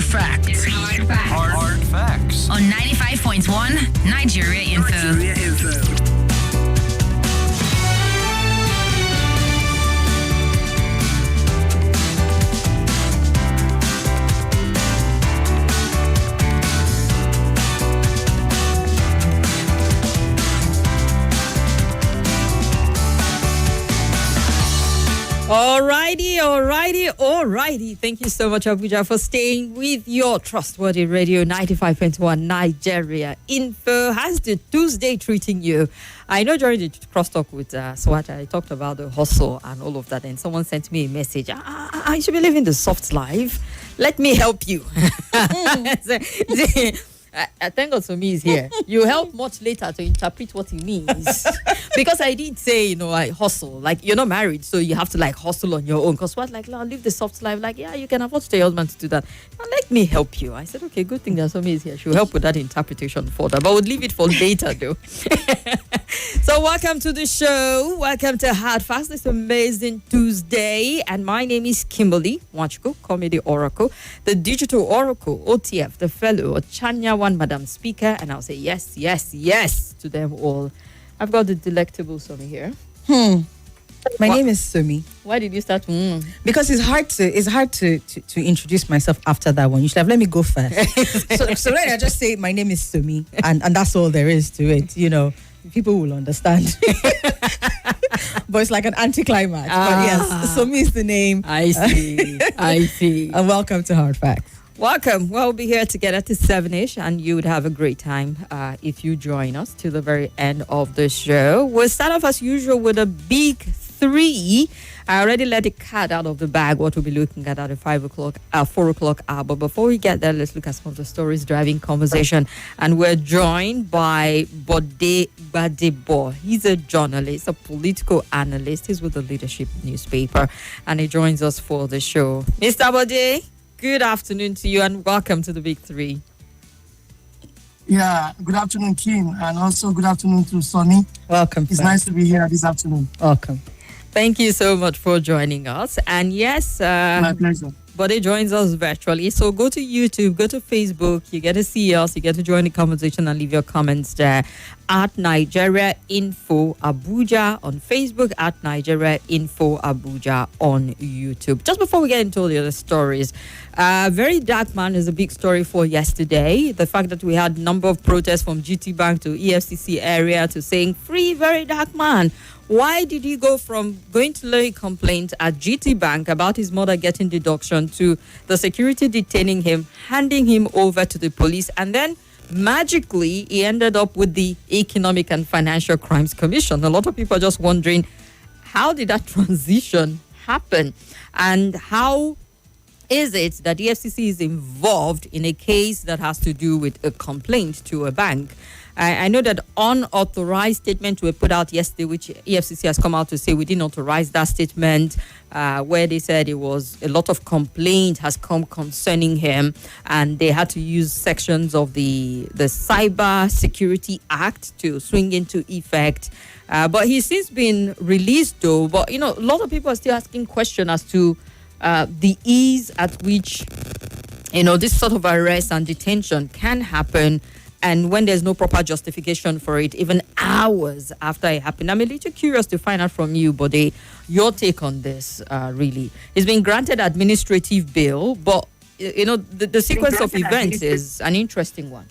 facts. Hard facts. On 95.1 Nigeria Info. Alrighty. Thank you so much, Abuja, for staying with your trustworthy radio 95.1 Nigeria Info. How's the Tuesday treating you? I know during the crosstalk with Swat, I talked about the hustle and all of that, and someone sent me a message. I should be living the soft life. Let me help you. Thank God Somi is here. You help much later to interpret what he means. Because I did say, I hustle. Like, you're not married, so you have to, hustle on your own. Because what, live the soft life. Like, yeah, you can afford to tell your husband to do that. Now, let me help you. I said, okay, good thing that Somi is here. She'll help with that interpretation further. But we'll leave it for later, though. So, welcome to the show. Welcome to Hard Fast this amazing Tuesday. And my name is Kimberly. Wachko, call me the Oracle. The Digital Oracle, OTF, the fellow, Chanya One Madam Speaker. And I'll say yes to them all. I've got the delectable Somi here. My name is Somi. Why did you start? Because it's hard to introduce myself after that one. You should have let me go first. so then I just say my name is Somi, and that's all there is to it. People will understand. But it's like an anticlimax. But yes, Somi is the name. I see. And welcome to Hard Facts. Welcome. We'll be here together to 7ish, and you would have a great time if you join us to the very end of the show. We'll start off as usual with a big 3. I already let the cat out of the bag, what we'll be looking at the 4 o'clock hour. But before we get there, let's look at some of the stories driving conversation. And we're joined by Bode Badebo. He's a journalist, a political analyst. He's with the Leadership newspaper, and he joins us for the show. Mr. Bode, good afternoon to you, and welcome to the Big 3. Yeah, good afternoon, Kim, and also good afternoon to Sonny. Welcome. It's nice to be here this afternoon. Welcome. Thank you so much for joining us. And yes, my pleasure. Bode joins us virtually. So go to YouTube, go to Facebook. You get to see us. You get to join the conversation and leave your comments there at Nigeria Info Abuja on Facebook, at Nigeria Info Abuja on YouTube. Just before we get into all the other stories, Very Dark Man is a big story for yesterday. The fact that we had a number of protests from GT Bank to EFCC area to saying, free Very Dark Man. Why did he go from going to lay a complaint at GT Bank about his mother getting deduction to the security detaining him, handing him over to the police, and then magically he ended up with the Economic and Financial Crimes Commission? A lot of people are just wondering, how did that transition happen? And how is it that the FCC is involved in a case that has to do with a complaint to a bank? I know that unauthorized statements were put out yesterday, which EFCC has come out to say we didn't authorize that statement, where they said it was a lot of complaint has come concerning him, and they had to use sections of the Cyber Security Act to swing into effect. But he's since been released, though. But, a lot of people are still asking questions as to the ease at which, this sort of arrest and detention can happen, and when there's no proper justification for it, even hours after it happened. I'm a little curious to find out from you, Bode, your take on this, really. He's been granted administrative bail, but, the sequence of events is an interesting one.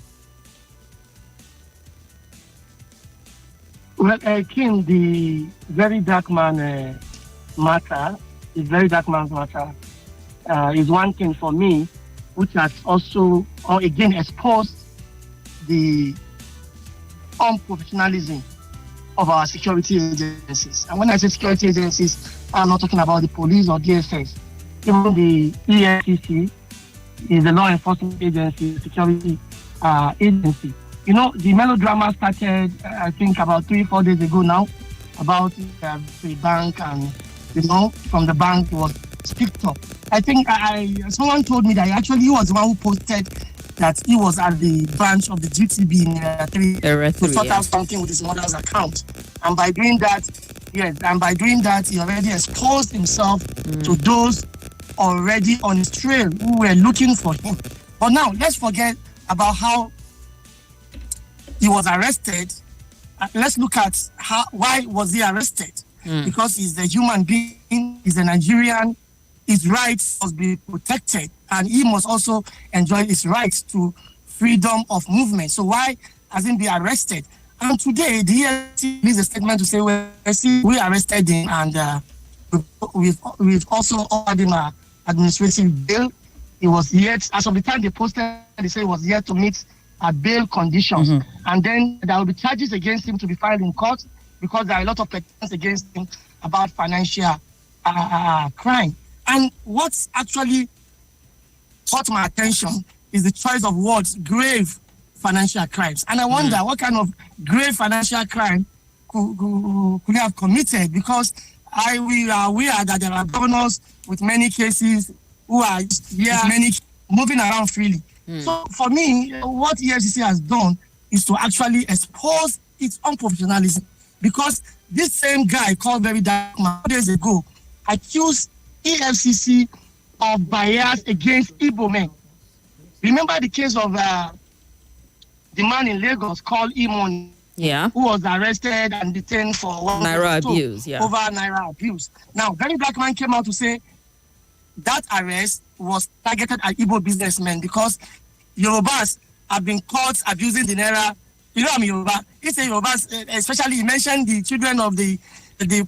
Well, Kim, the Very Dark Man matter, the Very Dark Man's matter is one thing for me, which has also, again, exposed the unprofessionalism of our security agencies. And when I say security agencies, I'm not talking about the police or DSS. Even the EFCC is the law enforcement agency, security agency. The melodrama started, I think, about 3-4 days ago now, about the bank, and, from the bank was picked up. I think someone told me that actually he was the one who posted that he was at the branch of the GTB in 3 to sort out something with his mother's account. And by doing that, he already exposed himself to those already on his trail who were looking for him. But now, let's forget about how he was arrested. Let's look at why was he arrested? Because he's a human being, he's a Nigerian, his rights must be protected, and he must also enjoy his rights to freedom of movement. So why hasn't been arrested? And today, the EFCC released a statement to say, well, see, we arrested him, and we've also offered him an administrative bail. He was yet, as of the time they posted, they say he was yet to meet bail conditions. And then there will be charges against him to be filed in court, because there are a lot of petitions against him about financial crime. And what's actually caught my attention is the choice of words, grave financial crimes. And I wonder what kind of grave financial crime could he have committed, because we are aware that there are governors with many cases who are moving around freely. So for me, what EFCC has done is to actually expose its unprofessionalism, because this same guy called Very Dark Man 2 days ago accused EFCC of bias against Igbo men. Remember the case of the man in Lagos called Imoni, who was arrested and detained for Naira abuse, over Naira abuse. Now, Very Black Man came out to say that arrest was targeted at Igbo businessmen, because Yorubas have been caught abusing the Naira. You know, I'm Yoruba. He said Yorubas, especially he mentioned the children of the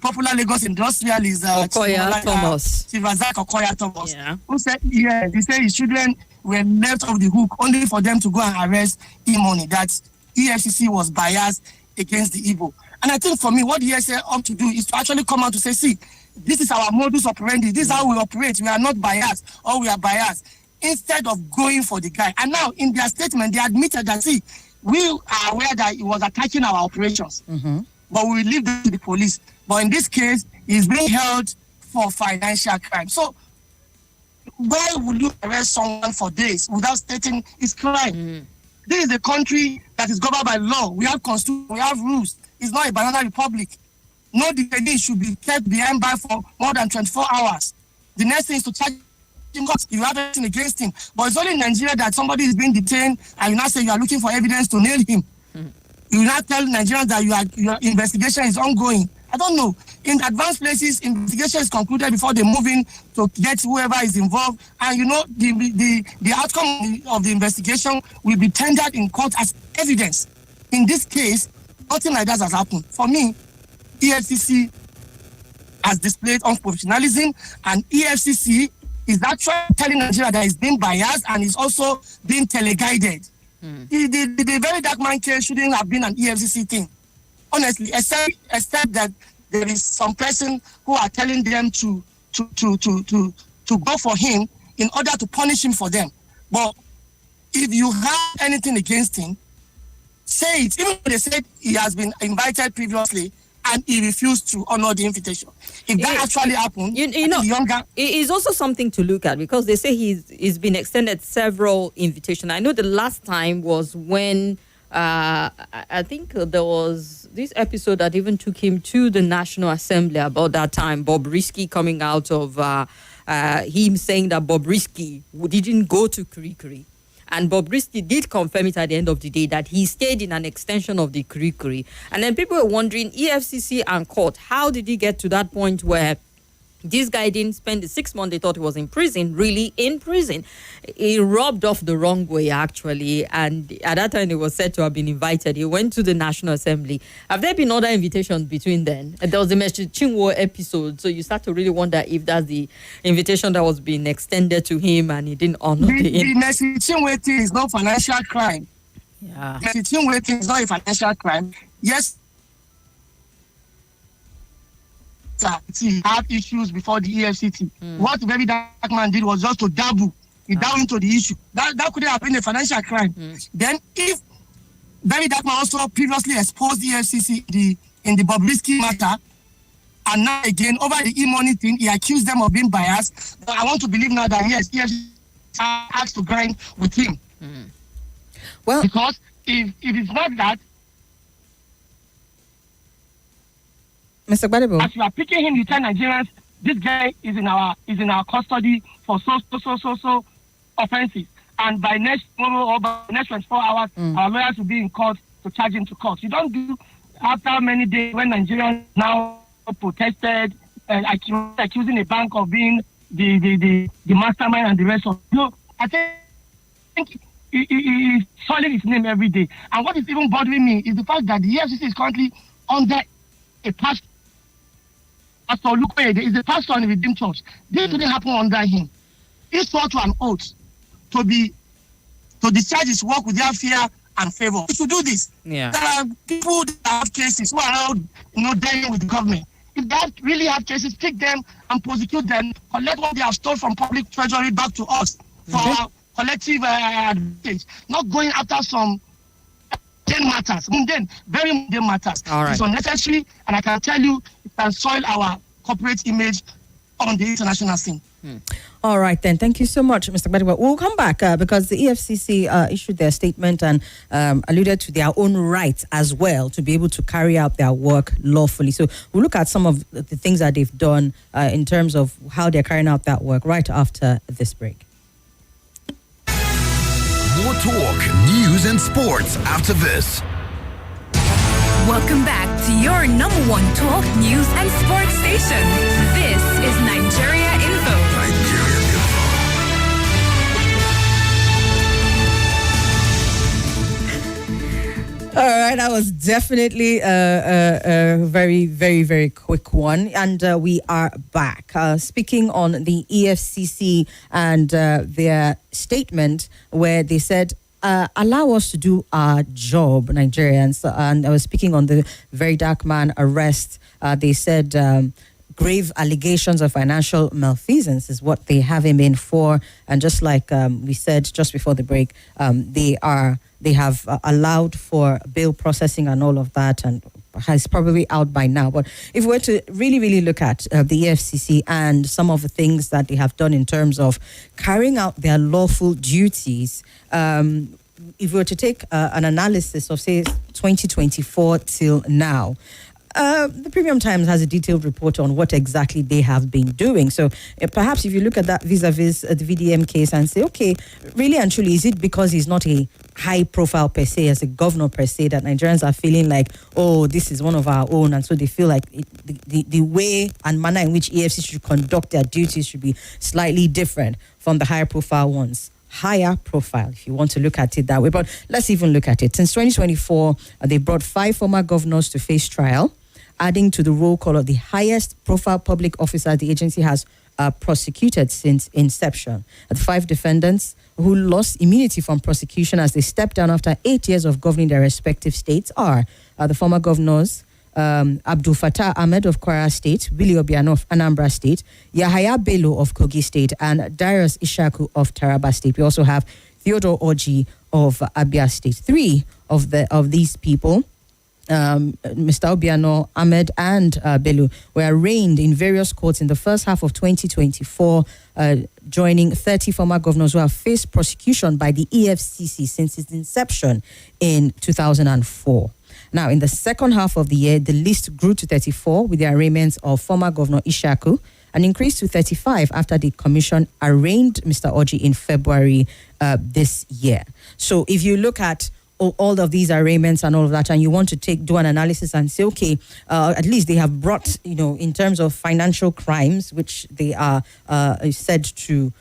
popular Lagos industrialist Okoya Thomas. Chivazak Okoya Thomas. Who said, he said his children were left off the hook only for them to go and arrest Imoni, that EFCC was biased against the Igbo. And I think for me, what the EFCC ought to do is to actually come out to say, see, this is our modus operandi, this is how we operate, we are not biased, or we are biased, instead of going for the guy. And now, in their statement, they admitted that, see, we are aware that he was attacking our operations, but we leave that to the police. But in this case, he's being held for financial crime. So, why would you arrest someone for days without stating his crime? This is a country that is governed by law. We have constitution, we have rules. It's not a banana republic. No detainee should be kept behind bars for more than 24 hours. The next thing is to charge him. You have anything against him. But it's only in Nigeria that somebody is being detained and you now say you are looking for evidence to nail him. You now tell Nigerians that your investigation is ongoing. I don't know. In advanced places, investigation is concluded before they move in to get whoever is involved. And you know, the outcome of the investigation will be tendered in court as evidence. In this case, nothing like that has happened. For me, EFCC has displayed unprofessionalism, and EFCC is actually telling Nigeria that it's being biased and is also being teleguided. The Very Dark Man case shouldn't have been an EFCC thing, honestly, except that there is some person who are telling them to go for him in order to punish him for them. But if you have anything against him, say it. Even though they said he has been invited previously and he refused to honor the invitation. If that actually happened, you know, it is also something to look at, because they say he's been extended several invitations. I know the last time was when I think there was this episode that even took him to the National Assembly about that time. Bob Risky coming out of him saying that Bob Risky didn't go to Kirikiri. And Bob Risky did confirm it at the end of the day that he stayed in an extension of the Kirikiri. And then people were wondering, EFCC and court, how did he get to that point where this guy didn't spend the 6 months they thought he was in prison, really in prison? He robbed off the wrong way, actually. And at that time, he was said to have been invited. He went to the National Assembly. Have there been other invitations between then? There was the Mr. Chinwo episode. So you start to really wonder if that's the invitation that was being extended to him and he didn't honor the Mr. Chinwo thing is not financial crime. Yeah. Mr. Chinwo thing is not a financial crime. Yes, have issues before the EFCC. What Very Dark Man did was just to dabble. He dabbled into the issue. That could have been a financial crime. Then, if Very Dark Man also previously exposed the EFCC in the Bob Risky matter, and now again over the e-money thing, he accused them of being biased. But I want to believe now that yes, EFCC has to grind with him. Well, because if it's not that, Mr. Gbadebo, as you are picking him, you tell Nigerians this guy is in our custody for so offenses. and by next tomorrow or by next 24 hours, our lawyers will be in court to charge him to court. You don't do after many days when Nigerians now protested, accusing a bank of being the mastermind and the rest of. I think he's calling his name every day. And what is even bothering me is the fact that the EFCC is currently under a pastor. Pastor Lukwede is a pastor in the Redeemed Church. This didn't happen under him. He swore to an oath to discharge his work without fear and favor. We should do this. Yeah. There are people that have cases who are now dealing with the government. If they really have cases, take them and prosecute them, collect what they have stolen from public treasury back to us for our collective advantage. Not going after some very mundane matters. All right. It's unnecessary, and I can tell you, it can soil our corporate image on the international scene. All right, then. Thank you so much, Mr. Gbadiwa. We'll come back because the EFCC issued their statement and alluded to their own rights as well to be able to carry out their work lawfully. So we'll look at some of the things that they've done in terms of how they're carrying out that work right after this break. More talk, news, and sports after this. Welcome back to your number one talk, news, and sports station. This is Nigeria Info. Nigeria All right, that was definitely a very, very, very quick one. And we are back. Speaking on the EFCC and their statement where they said, allow us to do our job, Nigerians. And I was speaking on the very dark man arrest. They said grave allegations of financial malfeasance is what they have him in for. And just like we said just before the break, they have allowed for bail processing and all of that, and is probably out by now. But if we were to really, really look at the EFCC and some of the things that they have done in terms of carrying out their lawful duties, if we were to take an analysis of, say, 2024 till now, the Premium Times has a detailed report on what exactly they have been doing. So perhaps if you look at that vis-a-vis the VDM case and say, okay, really and truly, is it because he's not a high profile per se, as a governor per se, that Nigerians are feeling like, oh, this is one of our own, and so they feel like the way and manner in which EFC should conduct their duties should be slightly different from the higher profile ones? Higher profile, if you want to look at it that way. But let's even look at it. Since 2024, they brought 5 former governors to face trial, adding to the roll call of the highest profile public officer the agency has prosecuted since inception. The 5 defendants who lost immunity from prosecution as they stepped down after 8 years of governing their respective states are the former governors Abdul Fattah Ahmed of Kwara State, Willie Obiano of Anambra State, Yahaya Bello of Kogi State, and Darius Ishaku of Taraba State. We also have Theodore Oji of Abia State. 3 of these people, Mr. Obiano, Ahmed, and Bello, were arraigned in various courts in the first half of 2024, joining 30 former governors who have faced prosecution by the EFCC since its inception in 2004. Now, in the second half of the year, the list grew to 34 with the arraignments of former Governor Ishaku, and increased to 35 after the commission arraigned Mr. Oji in February this year. So if you look at all of these arraignments and all of that, and you want to do an analysis and say, okay, at least they have brought, in terms of financial crimes, which they are said to,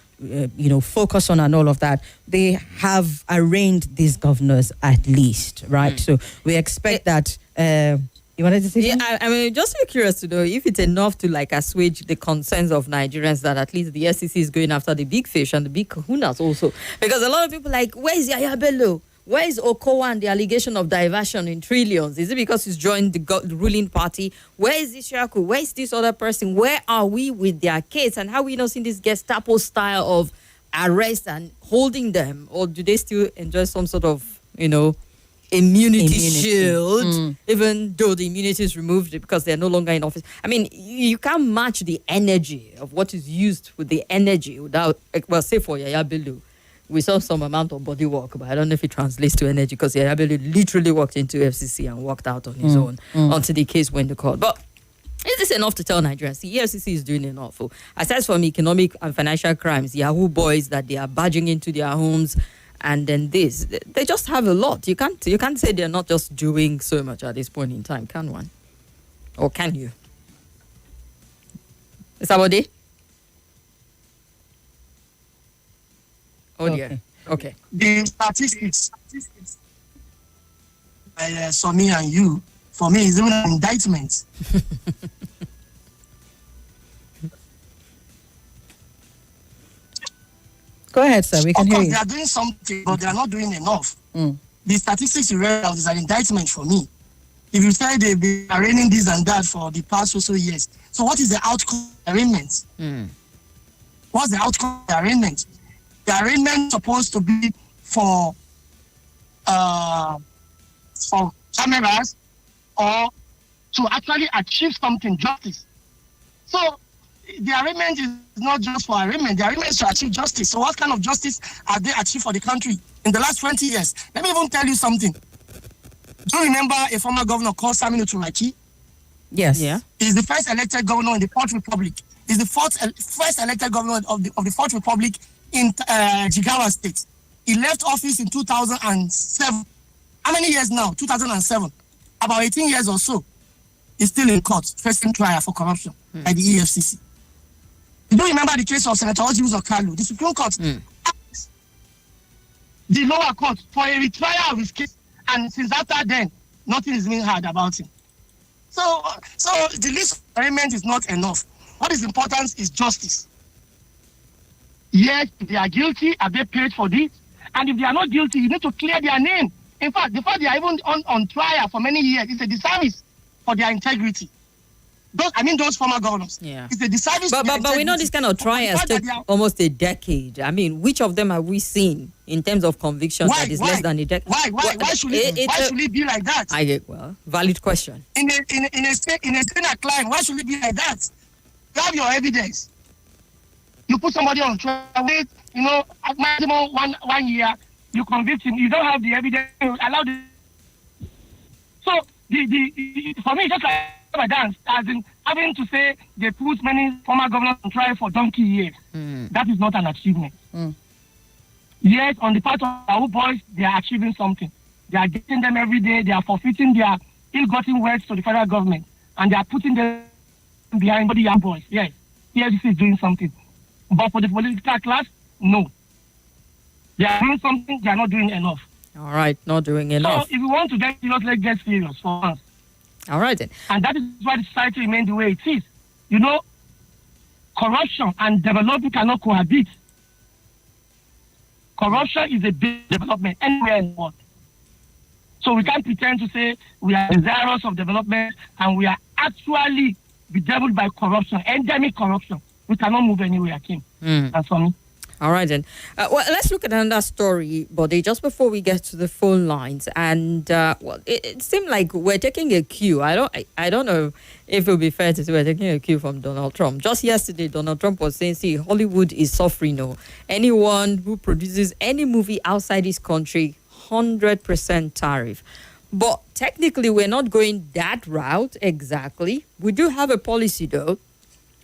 focus on and all of that, they have arraigned these governors at least, right? So we expect that. You wanted to say something? Yeah, I mean, just so curious to know if it's enough to assuage the concerns of Nigerians that at least the SEC is going after the big fish and the big kahunas also. Because a lot of people where is Yahaya Bello? Where is Okowa and the allegation of diversion in trillions? Is it because he's joined the ruling party? Where is Ishaku? Where is this other person? Where are we with their case? And how are we not seeing this Gestapo style of arrest and holding them? Or do they still enjoy some sort of, immunity shield, even though the immunity is removed because they're no longer in office? I mean, you can't match the energy of what is used with the energy without, say for Yahaya Bello. We saw some amount of body work, but I don't know if it translates to energy because Yahaya Bello literally walked into FCC and walked out on his own until the case went to court. But it's Is this enough to tell Nigerians? The EFCC is doing enough. Aside from economic and financial crimes, Yahoo boys that they are barging into their homes, and then this, they just have a lot. You can't say they're not just doing so much at this point in time, can one? Or can you? Is that what they? Oh dear. Okay. The statistics by Sonny and you, for me, is even an indictment. Go ahead, sir. We can Of hear course, you. they are doing something, but they are not doing enough. Mm. The statistics you read out is an indictment for me. If you say they've been arraigning this and that for the past so years, so what is the outcome of the arraignment? What's the outcome of the arraignment? The arraignment is supposed to be for cameras or to actually achieve something, justice. So the arraignment is not just for arraignment, the arraignment is to achieve justice. So what kind of justice have they achieved for the country in the last 20 years? Let me even tell you something. Do you remember a former governor called Saminu Turaki? Yes. Yeah. He's the first elected governor in the Fourth Republic. He's the first elected governor of the Fourth Republic in Jigawa State. He left office in 2007. How many years now? 2007. About 18 years or so. He's still in court, facing trial for corruption by the EFCC. You don't remember the case of Senator Ojiuzo Kalu? The Supreme Court asked the lower court for a retrial of his case, and since after then, nothing is being heard about him. So the list of arraignment is not enough. What is important is justice. Yes, if they are guilty, have they paid for this? And if they are not guilty, you need to clear their name. In fact, the fact they are even on trial for many years is a disservice for their integrity. Those former governors. Yeah. It's a disservice. But we know this kind of trials take almost a decade. I mean, which of them have we seen in terms of convictions that is less than a decade? Why should it be like that? Valid question. In a state climb, why should it be like that? You have your evidence. You put somebody on trial, wait, at maximum one year, you convict him. You don't have the evidence. You allow the. So the for me, just like a dance, as in having to say they put many former governors on trial for donkey years. That is not an achievement. Yet, on the part of our boys, they are achieving something. They are getting them every day. They are forfeiting their ill-gotten wealth to the federal government, and they are putting them behind the young boys. Yes, EFCC is doing something. But for the political class, no. They are doing something, they are not doing enough. All right, not doing enough. So if we want to get serious, let's get serious for once. All right then. And that is why the society remains the way it is. Corruption and development cannot cohabit. Corruption is a big development anywhere in the world. So we can't pretend to say we are desirous of development and we are actually bedeviled by corruption, endemic corruption. We cannot move anywhere, Kim. That's for me. All right, then. Well, let's look at another story, Bode, just before we get to the phone lines. And, it seemed like we're taking a cue. I don't know if it would be fair to say we're taking a cue from Donald Trump. Just yesterday, Donald Trump was saying, see, Hollywood is suffering now. Anyone who produces any movie outside this country, 100% tariff. But technically, we're not going that route exactly. We do have a policy, though,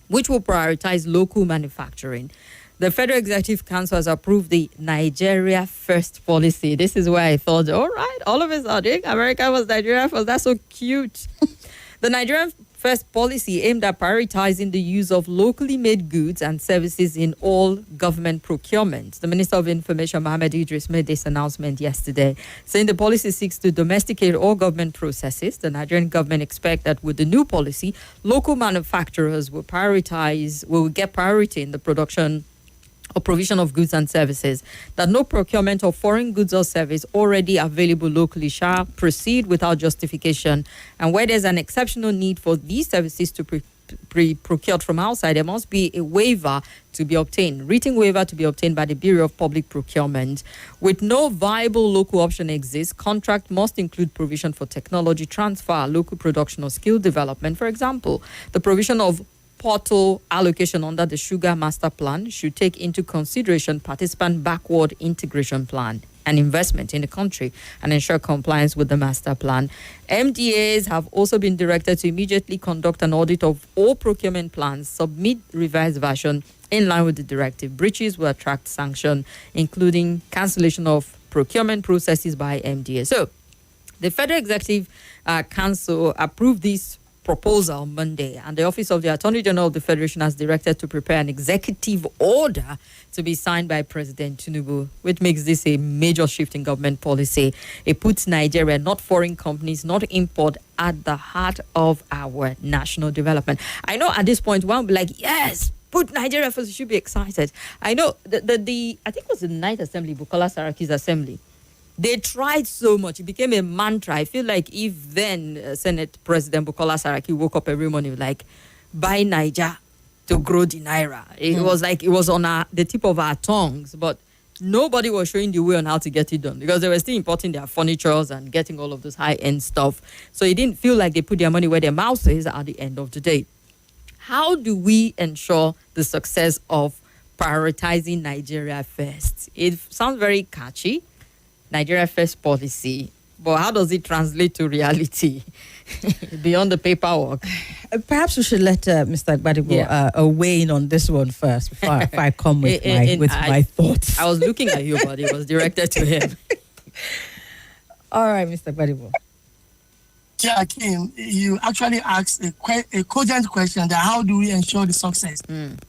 which will prioritize local manufacturing. The Federal Executive Council has approved the Nigeria First policy. This is where I thought, all right, all of a sudden, America was Nigeria first. That's so cute. The Nigerian First policy aimed at prioritizing the use of locally made goods and services in all government procurement. The Minister of Information, Mohammed Idris, made this announcement yesterday, saying the policy seeks to domesticate all government processes. The Nigerian government expects that with the new policy, local manufacturers will get priority in the production or provision of goods and services, that no procurement of foreign goods or service already available locally shall proceed without justification. And where there's an exceptional need for these services to be procured from outside, there must be a waiver to be obtained, written waiver to be obtained by the Bureau of Public Procurement. With no viable local option exists, contract must include provision for technology transfer, local production or skill development. For example, the provision of portal allocation under the Sugar Master Plan should take into consideration participant backward integration plan and investment in the country and ensure compliance with the master plan. MDAs have also been directed to immediately conduct an audit of all procurement plans, submit revised version in line with the directive. Breaches will attract sanction, including cancellation of procurement processes by MDA. So, the Federal Executive Council approved this proposal on Monday, and the Office of the Attorney General of the Federation has directed to prepare an executive order to be signed by President Tinubu, which makes this a major shift in government policy. It puts Nigeria, not foreign companies, not import, at the heart of our national development. I know at this point one will be like, yes, put Nigeria first, you should be excited. I know the I think it was the Ninth Assembly, Bukola Saraki's assembly. They tried so much. It became a mantra. I feel like if then Senate President Bukola Saraki woke up every morning like, buy Niger to grow the Naira. It was like it was on the tip of our tongues, but nobody was showing the way on how to get it done because they were still importing their furnitures and getting all of this high-end stuff. So it didn't feel like they put their money where their mouth is at the end of the day. How do we ensure the success of prioritizing Nigeria first? It sounds very catchy, Nigeria first policy, but how does it translate to reality beyond the paperwork? Perhaps we should let Mr. Gbadibo weigh in on this one first before I come with my thoughts. I was looking at you, but it was directed to him. All right, Mr. Gbadibo. Yeah, Kim, you actually asked a cogent question that how do we ensure the success?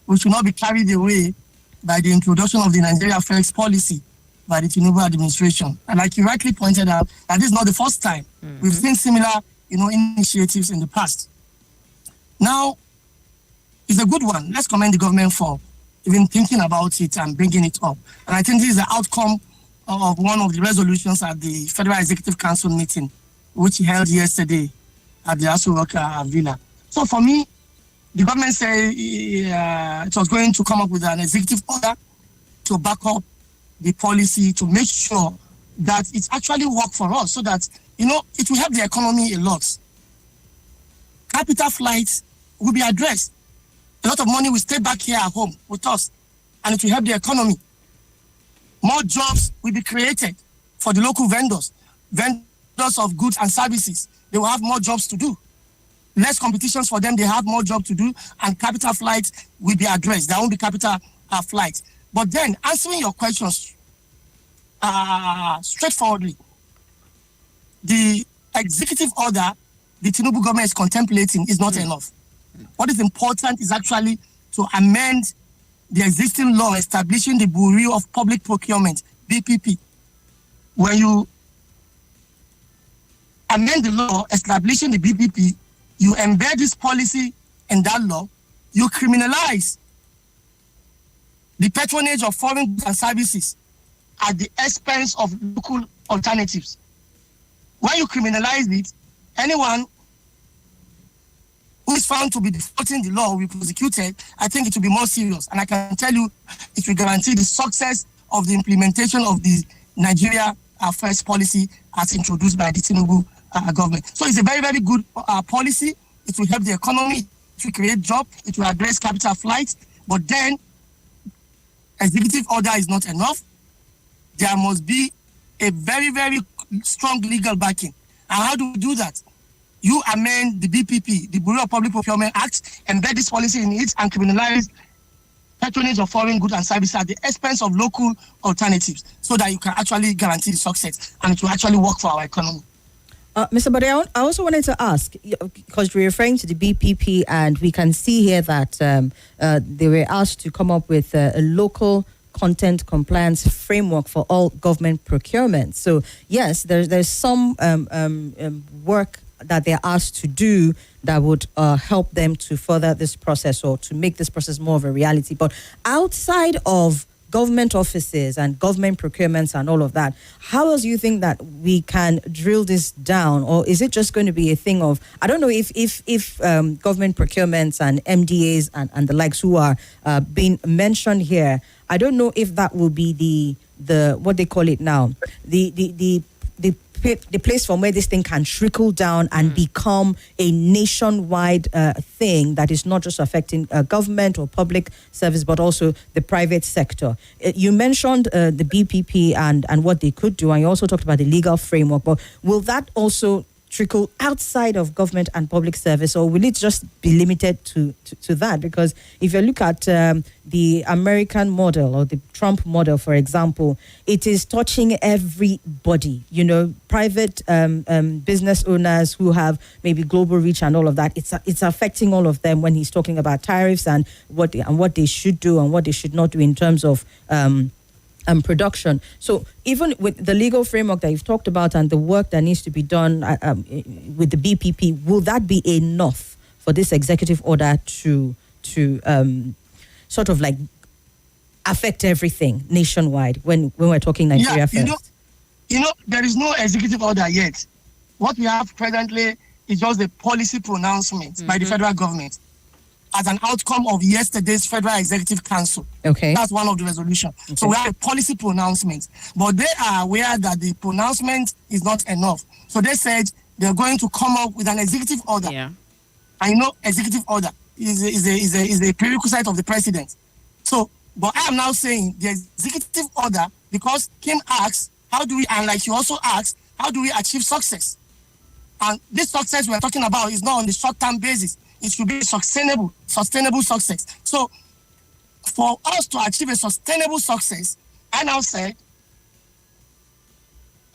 We should not be carried away by the introduction of the Nigeria First policy by the Tinubu administration. And like you rightly pointed out, that is not the first time. We've seen similar, initiatives in the past. Now, it's a good one. Let's commend the government for even thinking about it and bringing it up. And I think this is the outcome of one of the resolutions at the Federal Executive Council meeting, which held yesterday at the Aso Rock Villa. So for me, the government said it was going to come up with an executive order to back up the policy to make sure that it actually works for us so that, it will help the economy a lot. Capital flights will be addressed. A lot of money will stay back here at home with us, and it will help the economy. More jobs will be created for the local vendors of goods and services. They will have more jobs to do. Less competitions for them, they have more jobs to do, and capital flights will be addressed. There won't be capital flights. But then, answering your questions straightforwardly, the executive order the Tinubu government is contemplating is not enough. What is important is actually to amend the existing law establishing the Bureau of Public Procurement, BPP. When you amend the law establishing the BPP, you embed this policy in that law, you criminalize the patronage of foreign goods and services at the expense of local alternatives. When you criminalize it, anyone who is found to be defaulting the law will be prosecuted. I think it will be more serious. And I can tell you, it will guarantee the success of the implementation of the Nigeria First policy as introduced by the Tinubu government. So it's a very, very good policy. It will help the economy. It will create jobs. It will address capital flights. But then, executive order is not enough. There must be a very, very strong legal backing. And how do we do that? You amend the BPP, the Bureau of Public Procurement Act, embed this policy in it, and criminalize patronage of foreign goods and services at the expense of local alternatives so that you can actually guarantee the success and it will actually work for our economy. Mr. Bode, I also wanted to ask, because we're referring to the BPP, and we can see here that they were asked to come up with a local content compliance framework for all government procurement. So, yes, there's some work that they're asked to do that would help them to further this process or to make this process more of a reality. But outside of government offices and government procurements and all of that, how else do you think that we can drill this down? Or is it just going to be a thing of, I don't know if government procurements and MDAs and the likes who are being mentioned here, I don't know if that will be the what they call it now, the the place from where this thing can trickle down and become a nationwide thing that is not just affecting government or public service, but also the private sector. You mentioned the BPP and what they could do, and you also talked about the legal framework, but will that also trickle outside of government and public service, or will it just be limited to that? Because if you look at the American model or the Trump model, for example, it is touching everybody, private business owners who have maybe global reach and all of that. It's affecting all of them when he's talking about tariffs and what they should do and what they should not do in terms of production. So even with the legal framework that you've talked about and the work that needs to be done with the BPP, will that be enough for this executive order to sort of like affect everything nationwide when we're talking Nigeria first? There is no executive order yet. What we have presently is just a policy pronouncement by the federal government as an outcome of yesterday's Federal Executive Council. Okay. That's one of the resolutions. Okay. So we have a policy pronouncement. But they are aware that the pronouncement is not enough. So they said they're going to come up with an executive order. Yeah. I know executive order is a prerequisite of the president. So, but I am now saying the executive order, because Kim asks, how do we, and like she also asks, how do we achieve success? And this success we're talking about is not on the short-term basis. It should be sustainable success. So for us to achieve a sustainable success, I now say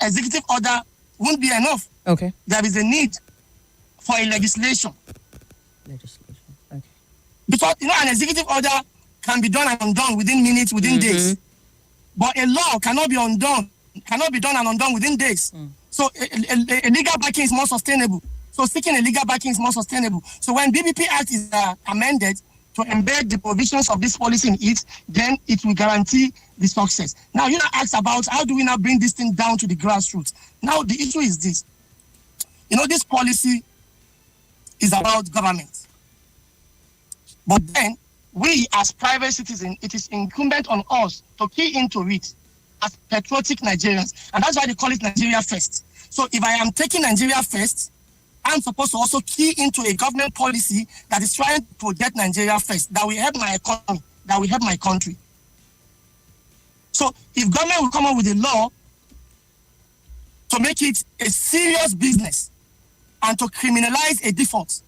executive order won't be enough. Okay. There is a need for a legislation. Okay. Because, an executive order can be done and undone within minutes, within days. But a law cannot be done and undone within days. So a legal backing is more sustainable. So seeking a legal backing is more sustainable. So when BBP Act is amended to embed the provisions of this policy in it, then it will guarantee the success. Now, you asked about how do we now bring this thing down to the grassroots. Now, the issue is this. This policy is about government. But then, we as private citizens, it is incumbent on us to key into it as patriotic Nigerians. And that's why they call it Nigeria First. So if I am taking Nigeria First, I'm supposed to also key into a government policy that is trying to project Nigeria first, that will help my economy, that will help my country. So if government will come up with a law to make it a serious business and to criminalize a default,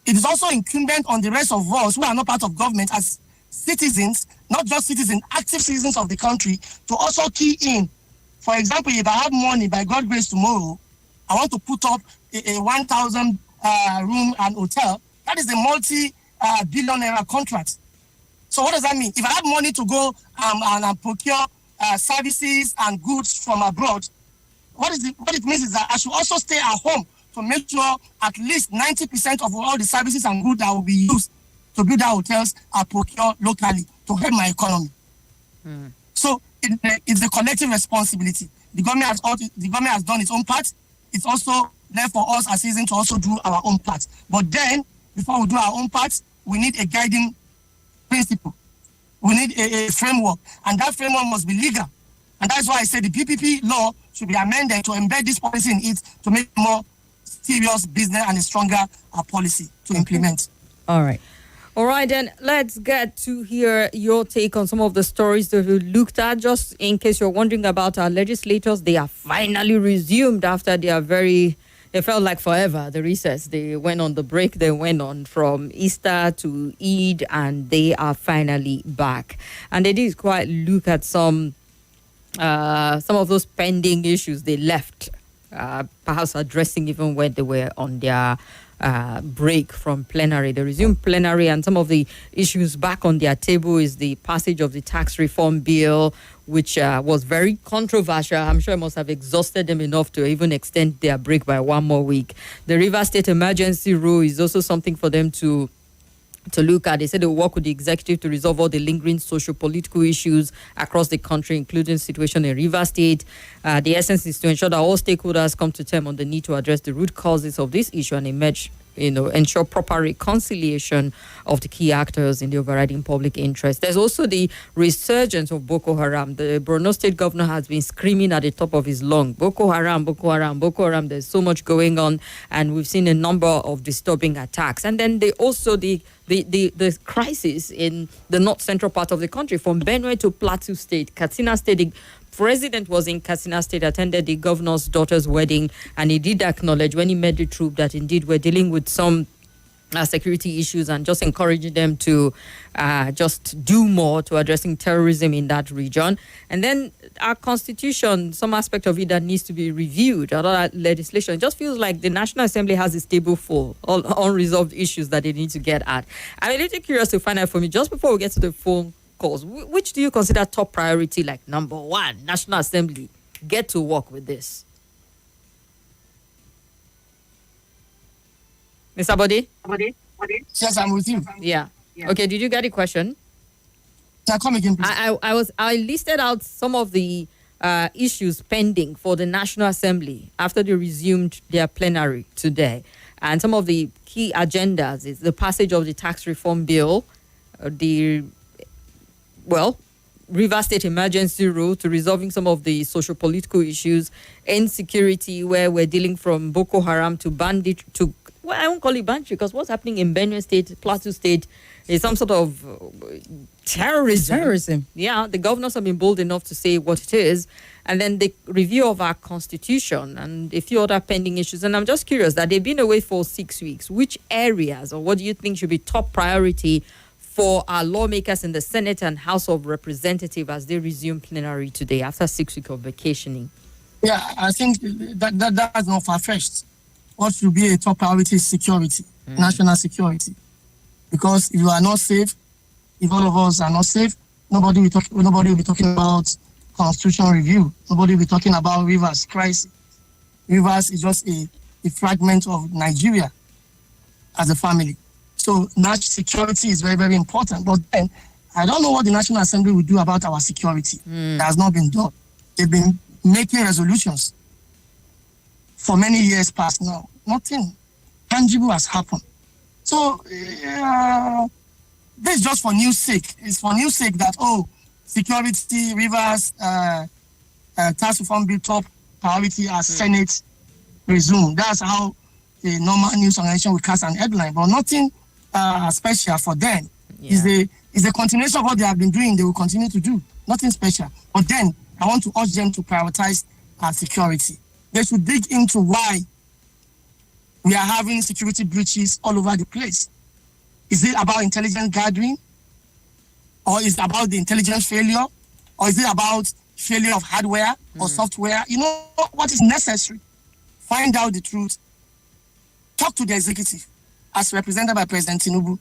it is also incumbent on the rest of us who are not part of government as citizens, not just citizens, active citizens of the country, to also key in. For example, if I have money by God's grace tomorrow, I want to put up a 1,000 room and hotel. That is a multi-billionaire contract. So what does that mean? If I have money to go and procure services and goods from abroad, what it means is that I should also stay at home to make sure at least 90% of all the services and goods that will be used to build our hotels are procured locally to help my economy. So it's a collective responsibility. The government has done its own part. It's also left for us as citizens to also do our own part. But then, before we do our own part, we need a guiding principle. We need a framework. And that framework must be legal. And that's why I said the PPP law should be amended to embed this policy in it to make it more serious business and a stronger policy to implement. All right, then let's get to hear your take on some of the stories that we looked at. Just in case you're wondering about our legislators, they are finally resumed after it felt like forever, the recess. They went on the break, they went on from Easter to Eid, and they are finally back. And they did quite look at some of those pending issues they left, perhaps addressing even when they were on their break from plenary. They resumed plenary, and some of the issues back on their table is the passage of the tax reform bill, which was very controversial. I'm sure it must have exhausted them enough to even extend their break by one more week. The Rivers State emergency rule is also something for them to look at. They said they'll work with the executive to resolve all the lingering socio-political issues across the country, including the situation in Rivers State. The essence is to ensure that all stakeholders come to terms on the need to address the root causes of this issue and emerge ensure proper reconciliation of the key actors in the overriding public interest. There's also the resurgence of Boko Haram. The Borno State governor has been screaming at the top of his lung, Boko Haram, Boko Haram, Boko Haram. There's so much going on, and we've seen a number of disturbing attacks. And then the crisis in the north central part of the country, from Benue to Plateau State, Katsina State. The president was in Katsina State, attended the governor's daughter's wedding, and he did acknowledge when he met the troop that indeed we're dealing with some security issues, and just encouraging them to just do more to addressing terrorism in that region. And then our constitution, some aspect of it that needs to be reviewed, other legislation. It just feels like the National Assembly has a table full of unresolved issues that they need to get at. I'm a little curious to find out from you, just before we get to the phone calls, which do you consider top priority, like number one, National Assembly, get to work with this? Mr. Bode? Yes, I'm with you. Yeah. Okay, did you get the question? Can I come again, please? I listed out some of the issues pending for the National Assembly after they resumed their plenary today. And some of the key agendas is the passage of the tax reform bill, River State emergency rule to resolving some of the socio-political issues, insecurity, where we're dealing from Boko Haram to bandit to, well, I won't call it banditry, because what's happening in Benue State, Plateau State, is some sort of terrorism. Yeah, the governors have been bold enough to say what it is. And then the review of our constitution and a few other pending issues. And I'm just curious that they've been away for 6 weeks. Which areas, or what do you think should be top priority for our lawmakers in the Senate and House of Representatives as they resume plenary today after 6 weeks of vacationing? Yeah, I think that's not far-fetched. What should be a top priority is security, national security. Because if you are not safe, if all of us are not safe, nobody will be talking about constitutional review. Nobody will be talking about Rivers crisis. Rivers is just a fragment of Nigeria as a family. So national security is very, very important. But then, I don't know what the National Assembly will do about our security. That has not been done. They've been making resolutions for many years past now. Nothing tangible has happened. So this is just for news sake. It's for news sake that, security, Rivers, tax reform bill top priority as Senate resume. That's how a normal news organization will cast an headline, but nothing special for them. Yeah. Is the continuation of what they have been doing. They will continue to do nothing special. But then I want to urge them to prioritize our security. They should dig into why we are having security breaches all over the place. Is it about intelligence gathering? Or is it about the intelligence failure? Or is it about failure of hardware or software? You know what is necessary? Find out the truth. Talk to the executive as represented by President Tinubu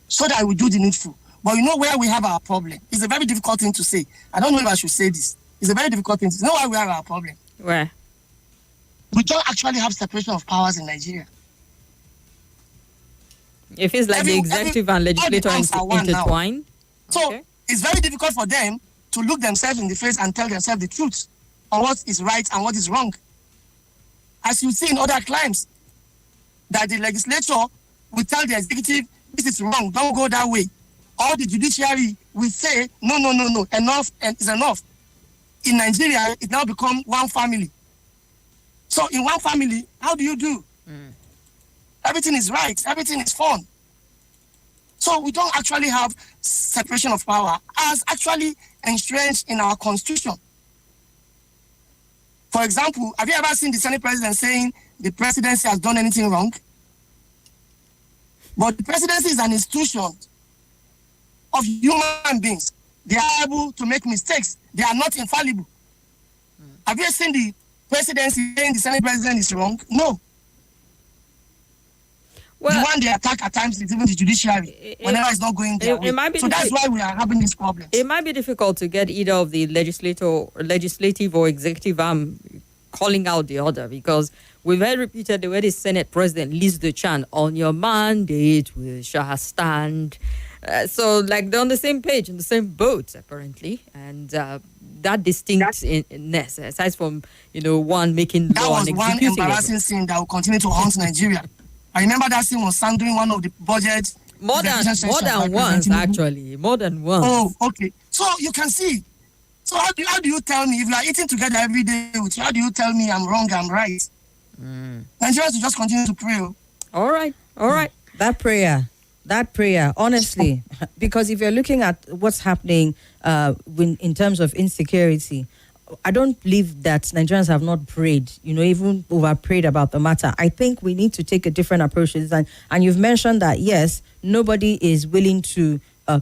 so that we do the needful. But you know where we have our problem? It's a very difficult thing to say. I don't know if I should say this. It's a very difficult thing to say. You know why we have our problem? Where? We don't actually have separation of powers in Nigeria. It feels like the executive and legislature intertwined. So it's very difficult for them to look themselves in the face and tell themselves the truth on what is right and what is wrong. As you see in other climes, that the legislature will tell the executive, this is wrong, don't go that way. Or the judiciary will say, no, enough is enough. In Nigeria, it now becomes one family. So in one family, how do you do? Everything is right, everything is fun. So we don't actually have separation of power as actually entrenched in our constitution. For example, have you ever seen the Senate president saying the presidency has done anything wrong? But the presidency is an institution of human beings. They are able to make mistakes. They are not infallible. Have you seen the presidency saying the Senate president is wrong? No. Well, the one they attack at times is even the judiciary whenever it's not going their way. So that's why we are having this problem. It might be difficult to get either of the legislative or executive arm calling out the other, because we've heard repeated the way the Senate president leads the chant, on your mandate we shall stand. So like they're on the same page, in the same boat apparently, and that distinctness, aside from one making law and executing that was one embarrassing thing that will continue to haunt Nigeria. I remember that scene was Sam during one of the budget. More than once, actually. More than once. Oh, okay. So you can see. So how do you tell me, if you are eating together every day with you, how do you tell me I'm wrong, I'm right? Nigerians will just continue to pray. All right. That prayer, honestly, because if you're looking at what's happening in terms of insecurity, I don't believe that Nigerians have not prayed, even over prayed about the matter. I think we need to take a different approach to this. And you've mentioned that, yes, nobody is willing to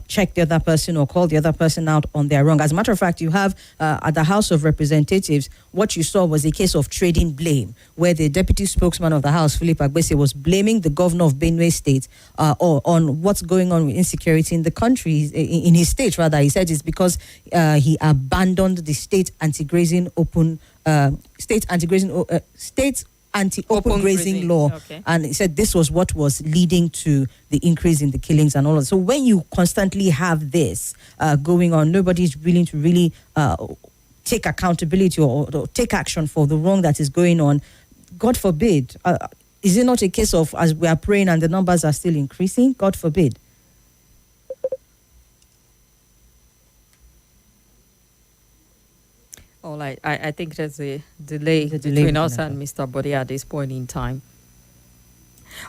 check the other person or call the other person out on their wrong. As a matter of fact, you have at the House of Representatives, what you saw was a case of trading blame, where the deputy spokesman of the House, Philip Agbese, was blaming the governor of Benue State on what's going on with insecurity in the country, in his state, rather. He said it's because he abandoned the state anti-grazing anti-open grazing law. Okay. And he said this was what was leading to the increase in the killings and all of that. So when you constantly have this going on, nobody's willing to really take accountability or take action for the wrong that is going on. God forbid. Is it not a case of, as we are praying and the numbers are still increasing? God forbid. All right. I think there's a delay between us and Mr. Bode at this point in time.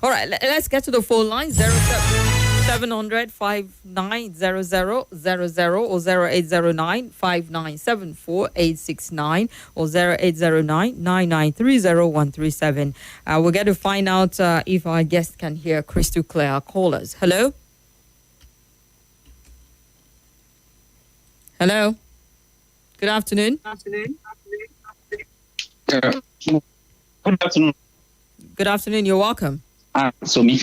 All right. Let's get to the phone line. 0700 5900 or 0809 5974 869 or 0809 9930137. We're going to find out if our guest can hear crystal clear. Our callers. Hello? Hello? Good afternoon. Good afternoon. Good afternoon. You're welcome. So me.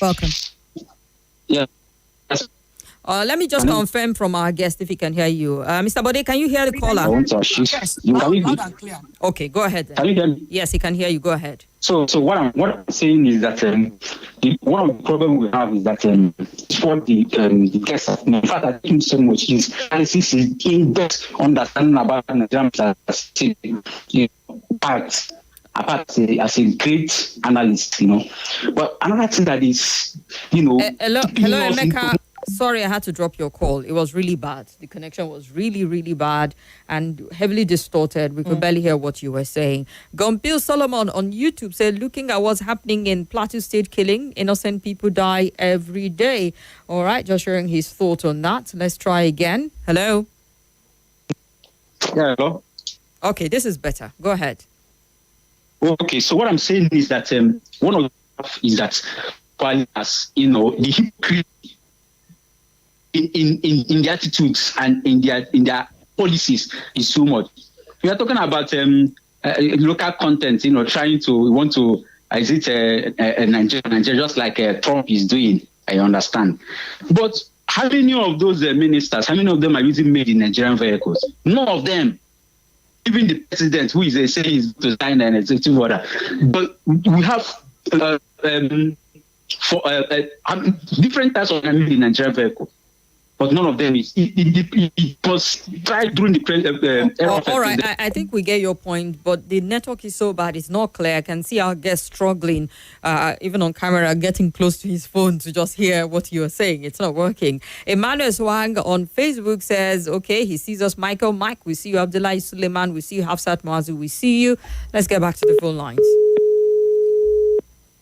Welcome. Yeah. Let me just confirm from our guest if he can hear you. Mr. Bode, can you hear the caller? I want to assist. Yes, You can loud and clear. Okay, go ahead then. Can you hear me? Yes, he can hear you. Go ahead. So what I'm saying is that one of the problems we have is that for the guest, in fact, I think so much is analysis is in-depth understanding about Nigerian apart as a great analyst, But another thing that is, Hello, Emeka. Sorry, I had to drop your call. It was really bad. The connection was really, really bad and heavily distorted. We could barely hear what you were saying. Gompil Solomon on YouTube said, looking at what's happening in Plateau State killing, innocent people die every day. All right, just sharing his thought on that. Let's try again. Hello? Yeah, hello? Okay, this is better. Go ahead. Okay, so what I'm saying is that one of the is that the hypocrisy in their attitudes and in their policies is too much. We are talking about local content, trying to Nigeria just like Trump is doing. I understand, but how many of those ministers? How many of them are using made in Nigerian vehicles? None of them. Even the president, who is saying he's to sign an executive order, but we have different types of made in Nigerian vehicles. But none of them is. It was tried during the era. All right, I think we get your point, but the network is so bad, it's not clear. I can see our guest struggling, even on camera, getting close to his phone to just hear what you are saying. It's not working. Emmanuel Swang on Facebook says, okay, he sees us. Michael, Mike, we see you. Abdullah Suleiman, we see you. Hafsat Mazu, we see you. Let's get back to the phone lines.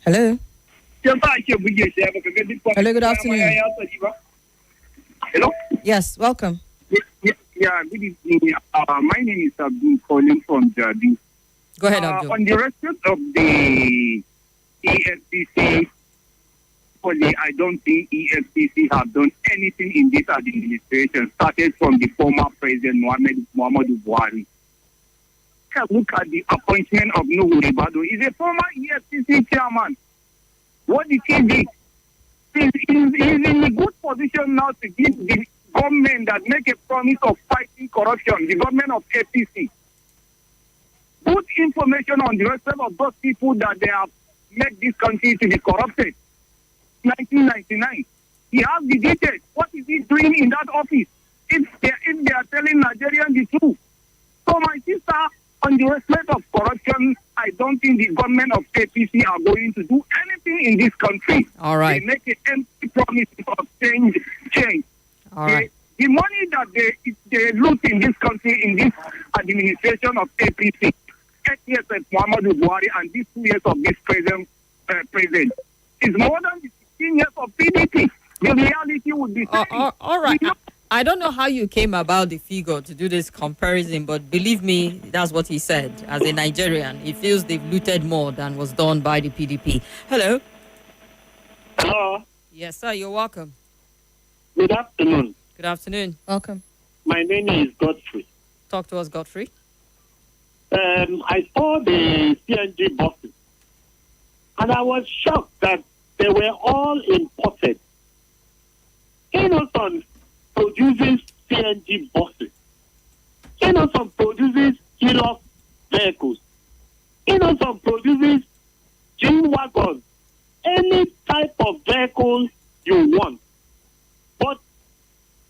Hello? Hello, good afternoon. Hello? Yes, welcome. Yeah, good evening. My name is Abdul, calling from Jadi. Go ahead, Abdul. On the respect of the EFCC, I don't think EFCC have done anything in this administration, started from the former President Muhammadu Buhari. Look at the appointment of Nuhu Ribadu. He's a former EFCC chairman. What did he do? He's in a good position now to give the government that make a promise of fighting corruption, the government of APC, put information on the rest of those people that they have made this country to be corrupted. 1999. He has the details. What is he doing in that office? If they are telling Nigerians the truth. So my sister, on the respect of corruption, I don't think the government of APC are going to do anything in this country. All right. They make an empty promise of change. All right. The money that they loot in this country, in this administration of APC, 8 years of Muhammadu Buhari and these 2 years of this president, is more than the 16 years of PDP. The reality would be... all right. I don't know how you came about the figure to do this comparison, but believe me, that's what he said. As a Nigerian, he feels they've looted more than was done by the PDP. Hello? Hello. Yes, sir. You're welcome. Good afternoon. Good afternoon. Welcome. My name is Godfrey. Talk to us, Godfrey. I saw the CNG buses, and I was shocked that they were all imported. Innocent produces CNG buses. Innocent produces Hilux vehicles. Innocent produces G-Wagons. Any type of vehicle you want. But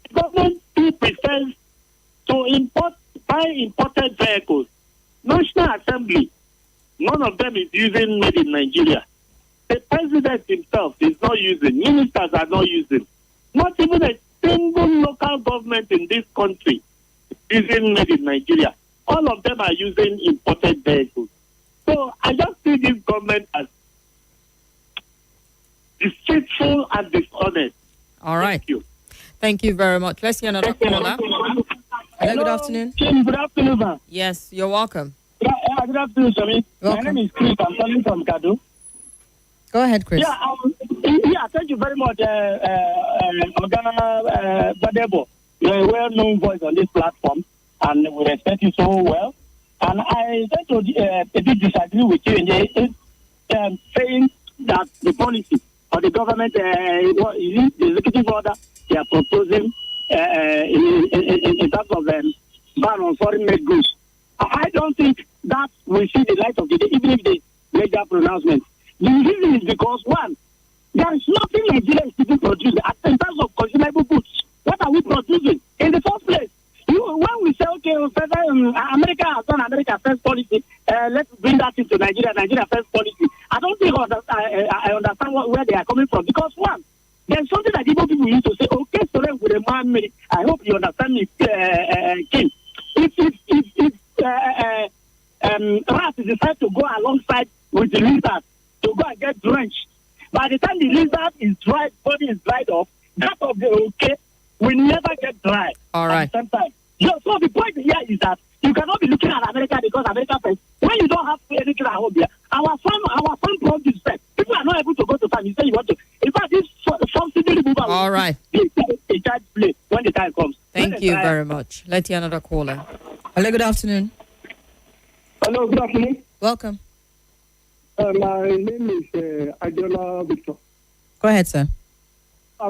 the government still prefers to buy imported vehicles. National Assembly, none of them is using made in Nigeria. The president himself is not using. Ministers are not using. Not even a single local government in this country is using made in Nigeria. All of them are using imported vehicles. So I just see this government as deceitful and dishonest. All right. Thank you. Thank you very much. Let's hear another caller. Hello, good afternoon. Good afternoon, sir. Yes, you're welcome. Good afternoon, Shami. Welcome. My name is Chris. I'm calling from Kadu. Go ahead, Chris. Thank you very much, Ogana Badebo. You're a well-known voice on this platform, and we respect you so well. And I tend to a bit disagree with you in saying that the policy or the government, the executive order they are proposing in terms of ban on foreign-made goods. I don't think that will see the light of the day, even if they make that pronouncement. The reason is because, one, there is nothing Nigeria is still producing in terms of consumable goods. What are we producing? In the first place, when we say, okay, America has done America first policy, let's bring that into Nigeria, Nigeria first policy. I don't think I understand where they are coming from. Because, one, there's something that Igbo people used to say, okay, so then with a man made. I hope you understand me, King. If rats decide to go alongside with the lizard to go and get drenched, by the time the lizard is dried, body is dried off, that of the okay will never get dry. All right. At the same time. So the point here is that you cannot be looking at America because America first. When you don't have anything at home here, our farm produce first. People are not able to go to farm. You say you want to. In fact, this subsidy removal. All right. A charge play when the time comes. Thank you very much. Let's hear another caller. Hello, good afternoon. Hello, good afternoon. Welcome. My name is Adiola Victor. Go ahead, sir.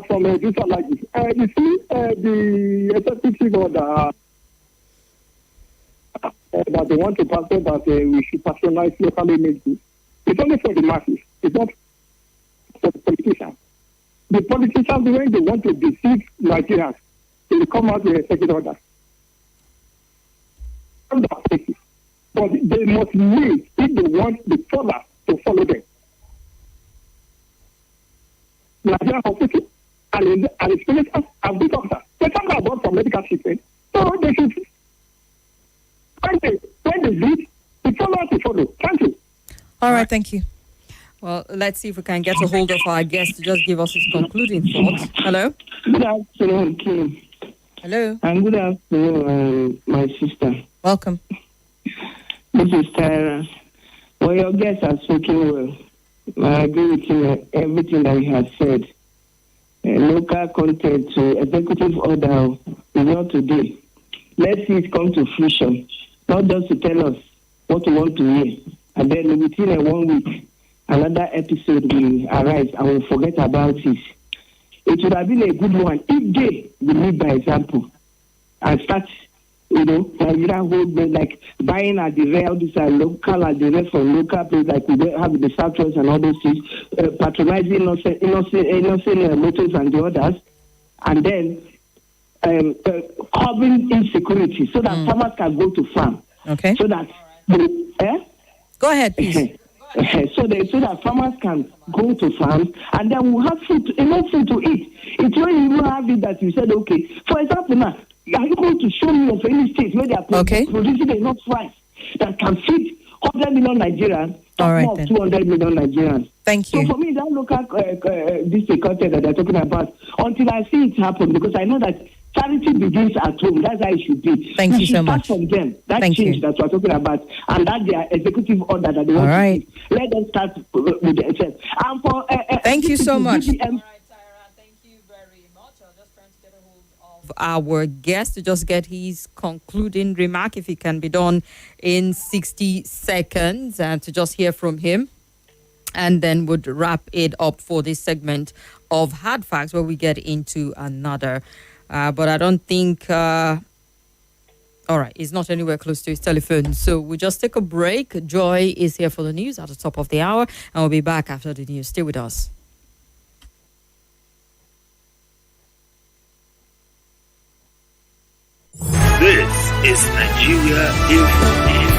From Visa Lagi. You see, the executive order that they want to pass that we should patronize locally made goods. It's only for the masses. It's not for the politicians. The politicians, when they want to deceive Nigerians, they will come out with executive orders. But they must wait if they want the followers to follow them. Nigerian hospital and the spirit and good doctors. They talk about from medical treatment. So they should, when they lead, the followers to follow. Thank you. All right, thank you. Well, let's see if we can get a hold of our guest to just give us his concluding thoughts. Hello? Good afternoon, Kim. Hello. And good afternoon, my sister. Welcome. This is Tyra. Well, your guests are speaking well. I agree with him everything that he has said. Local content to executive order is not today. Let's see it come to fruition. Not just to tell us what we want to hear. And then within 1 week, another episode will arise and we'll forget about it. It would have been a good one if they will lead by example and start, Nigeria hold like buying at the rail, these are local at the rest from local place like we have the Southwest and all those things, patronizing innocent motors and the others, and then covering insecurity so that farmers can go to farm. Okay. So that Go ahead, please. So that farmers can go to farms and then we'll have enough food to eat. It's when you don't have it that you said, okay. For example, now, are you going to show me of any state where they are producing enough rice that can feed 100 million Nigerians, all right, more 200 million Nigerians? Thank you. So for me, that local this content that they're talking about, until I see it happen, because I know that charity begins at home. That's how it should be. Thank you so much. From them. That Thank change you. that we're talking about, and that their executive order that they want to see. Let them start with themselves. And for thank you so much. Of our guest to just get his concluding remark, if it can be done in 60 seconds, and to just hear from him, and then would wrap it up for this segment of Hard Facts, where we get into another. But I don't think. All right, he's not anywhere close to his telephone, so we just take a break. Joy is here for the news at the top of the hour, and we'll be back after the news. Stay with us. This is Nigeria Info.